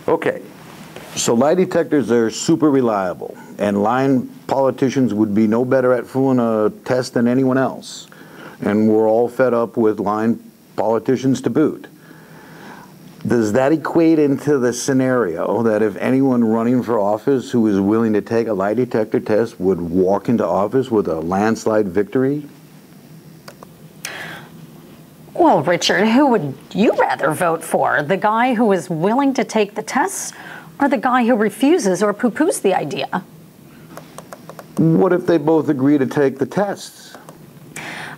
Okay, so lie detectors are super reliable, and lying politicians would be no better at fooling a test than anyone else. And we're all fed up with lying politicians to boot. Does that equate into the scenario that if anyone running for office who is willing to take a lie detector test would walk into office with a landslide victory? Well, Richard, who would you rather vote for? The guy who is willing to take the tests, or the guy who refuses or poo-poos the idea? What if they both agree to take the tests?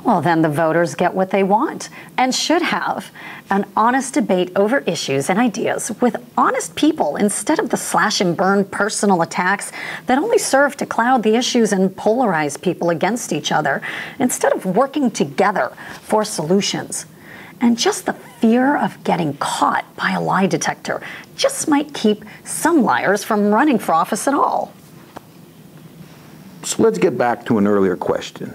Well, then the voters get what they want, and should have: an honest debate over issues and ideas with honest people, instead of the slash and burn personal attacks that only serve to cloud the issues and polarize people against each other, instead of working together for solutions. And just the fear of getting caught by a lie detector just might keep some liars from running for office at all. So let's get back to an earlier question.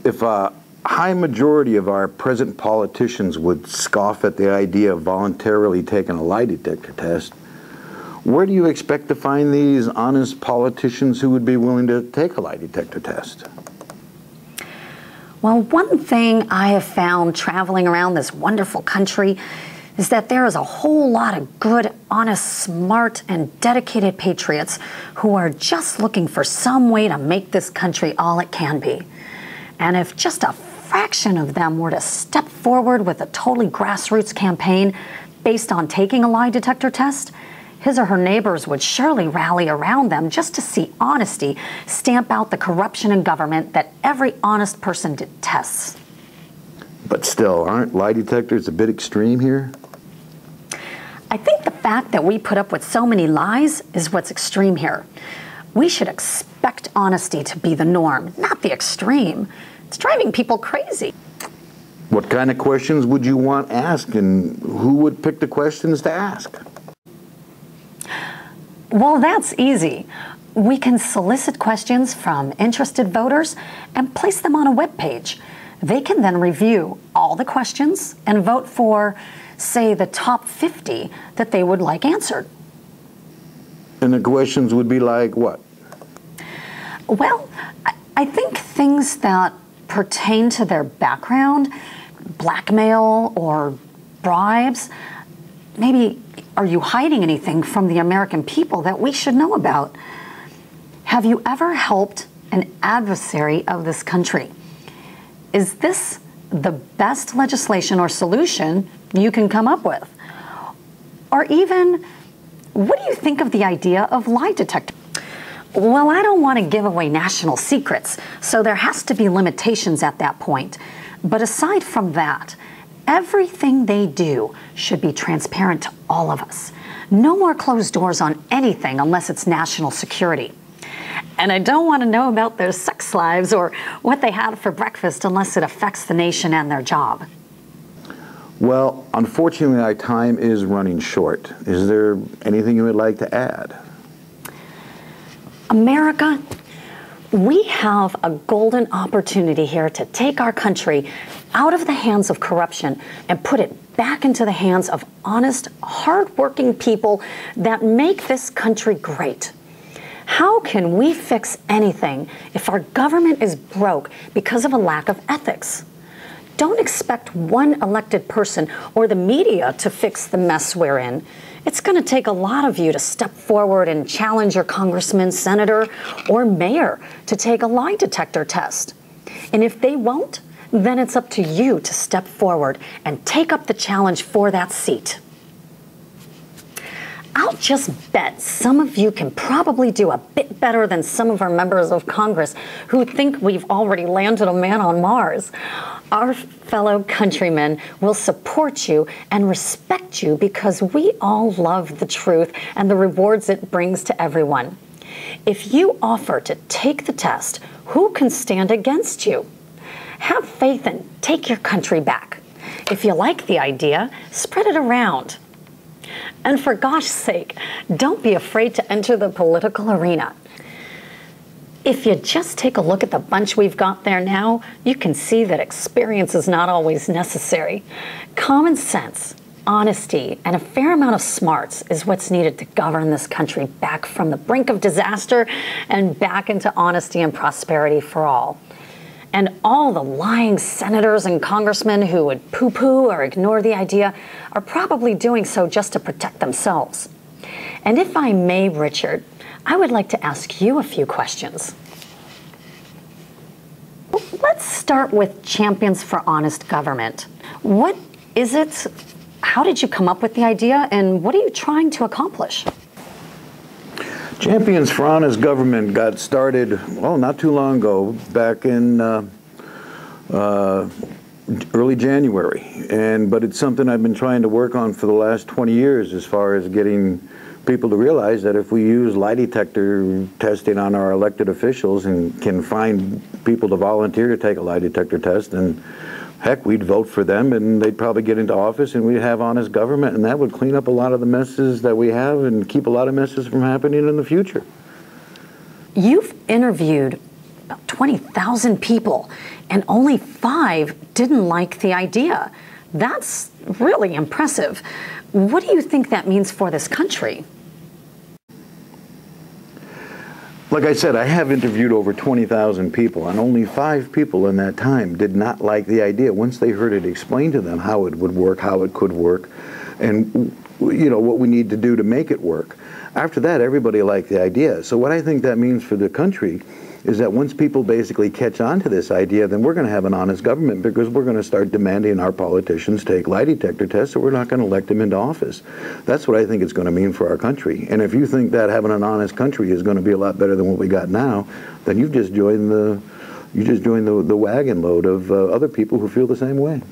If a high majority of our present politicians would scoff at the idea of voluntarily taking a lie detector test, where do you expect to find these honest politicians who would be willing to take a lie detector test? Well, one thing I have found traveling around this wonderful country is that there is a whole lot of good, honest, smart, and dedicated patriots who are just looking for some way to make this country all it can be. And if just a fraction of them were to step forward with a totally grassroots campaign based on taking a lie detector test, his or her neighbors would surely rally around them just to see honesty stamp out the corruption in government that every honest person detests. But still, aren't lie detectors a bit extreme here? I think the fact that we put up with so many lies is what's extreme here. We should expect honesty to be the norm, not the extreme. It's driving people crazy. What kind of questions would you want asked, and who would pick the questions to ask? Well, that's easy. We can solicit questions from interested voters and place them on a web page. They can then review all the questions and vote for, say, the top 50 that they would like answered. And the questions would be like what? Well, I think things that pertain to their background, blackmail or bribes. Maybe, are you hiding anything from the American people that we should know about? Have you ever helped an adversary of this country? Is this the best legislation or solution you can come up with? Or even, what do you think of the idea of lie detectors? Well, I don't want to give away national secrets, so there has to be limitations at that point. But aside from that, everything they do should be transparent to all of us. No more closed doors on anything unless it's national security. And I don't want to know about their sex lives or what they had for breakfast unless it affects the nation and their job. Well, unfortunately, our time is running short. Is there anything you would like to add? America, we have a golden opportunity here to take our country out of the hands of corruption and put it back into the hands of honest, hardworking people that make this country great. How can we fix anything if our government is broke because of a lack of ethics? Don't expect one elected person or the media to fix the mess we're in. It's going to take a lot of you to step forward and challenge your congressman, senator, or mayor to take a lie detector test. And if they won't, then it's up to you to step forward and take up the challenge for that seat. I'll just bet some of you can probably do a bit better than some of our members of Congress who think we've already landed a man on Mars. Our fellow countrymen will support you and respect you because we all love the truth and the rewards it brings to everyone. If you offer to take the test, who can stand against you? Have faith and take your country back. If you like the idea, spread it around. And for gosh sake, don't be afraid to enter the political arena. If you just take a look at the bunch we've got there now, you can see that experience is not always necessary. Common sense honesty and a fair amount of smarts is what's needed to govern this country back from the brink of disaster and back into honesty and prosperity for all. And all the lying senators and congressmen who would poo-poo or ignore the idea are probably doing so just to protect themselves. And if I may, Richard, I would like to ask you a few questions. Let's start with Champions for Honest Government. What is it? How did you come up with the idea, and what are you trying to accomplish? Champions for Honest Government got started, well, not too long ago, back in early January. But it's something I've been trying to work on for the last 20 years as far as getting people to realize that if we use lie detector testing on our elected officials and can find people to volunteer to take a lie detector test, then heck, we'd vote for them and they'd probably get into office and we'd have honest government, and that would clean up a lot of the messes that we have and keep a lot of messes from happening in the future. You've interviewed about 20,000 people and only 5 didn't like the idea. That's really impressive. What do you think that means for this country? Like I said, I have interviewed over 20,000 people, and only 5 people in that time did not like the idea. Once they heard it explained to them how it would work, how it could work, and what we need to do to make it work. After that, everybody liked the idea. So what I think that means for the country is that once people basically catch on to this idea, then we're going to have an honest government, because we're going to start demanding our politicians take lie detector tests, or we're not going to elect them into office. That's what I think it's going to mean for our country. And if you think that having an honest country is going to be a lot better than what we got now, then you've just joined the wagon load of other people who feel the same way.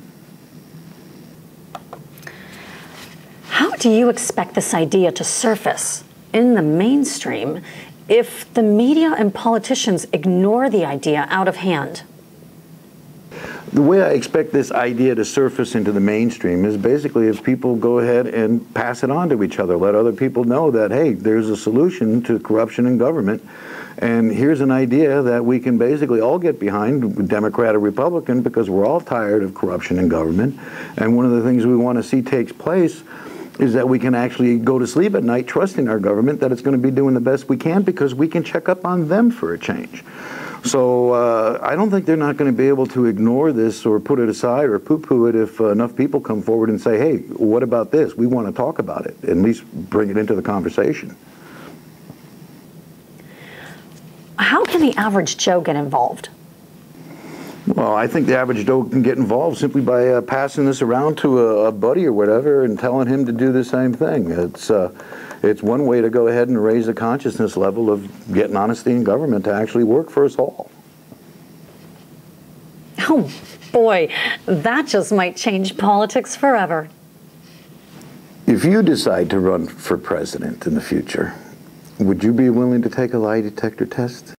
How do you expect this idea to surface in the mainstream if the media and politicians ignore the idea out of hand? The way I expect this idea to surface into the mainstream is basically if people go ahead and pass it on to each other, let other people know that, hey, there's a solution to corruption in government, and here's an idea that we can basically all get behind, Democrat or Republican, because we're all tired of corruption in government. And one of the things we want to see takes place is that we can actually go to sleep at night trusting our government that it's going to be doing the best we can, because we can check up on them for a change. So I don't think they're not going to be able to ignore this or put it aside or poo-poo it if enough people come forward and say, hey, what about this? We want to talk about it, at least bring it into the conversation. How can the average Joe get involved? Well, I think the average Joe can get involved simply by passing this around to a buddy or whatever and telling him to do the same thing. It's one way to go ahead and raise the consciousness level of getting honesty in government to actually work for us all. Oh boy, that just might change politics forever. If you decide to run for president in the future, would you be willing to take a lie detector test?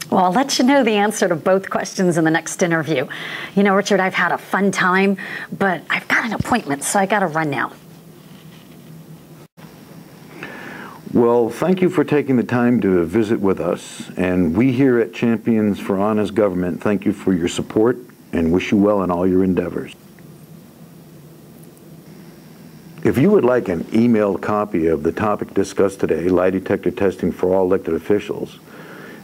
Well, I'll let you know the answer to both questions in the next interview. You know, Richard, I've had a fun time, but I've got an appointment, so I got to run now. Well, thank you for taking the time to visit with us. And we here at Champions for Honest Government thank you for your support and wish you well in all your endeavors. If you would like an emailed copy of the topic discussed today, lie detector testing for all elected officials,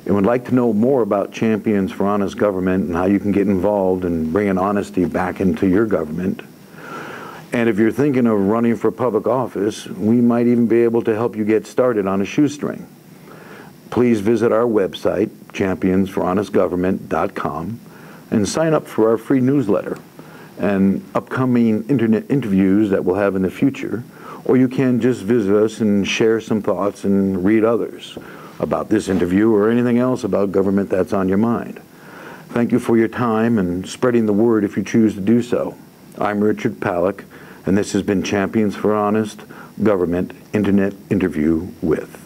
and would like to know more about Champions for Honest Government and how you can get involved in bringing honesty back into your government, and if you're thinking of running for public office, we might even be able to help you get started on a shoestring. Please visit our website, championsforhonestgovernment.com, and sign up for our free newsletter and upcoming internet interviews that we'll have in the future, or you can just visit us and share some thoughts and read others about this interview or anything else about government that's on your mind. Thank you for your time and spreading the word if you choose to do so. I'm Richard Palin, and this has been Champions for Honest Government Internet Interview with.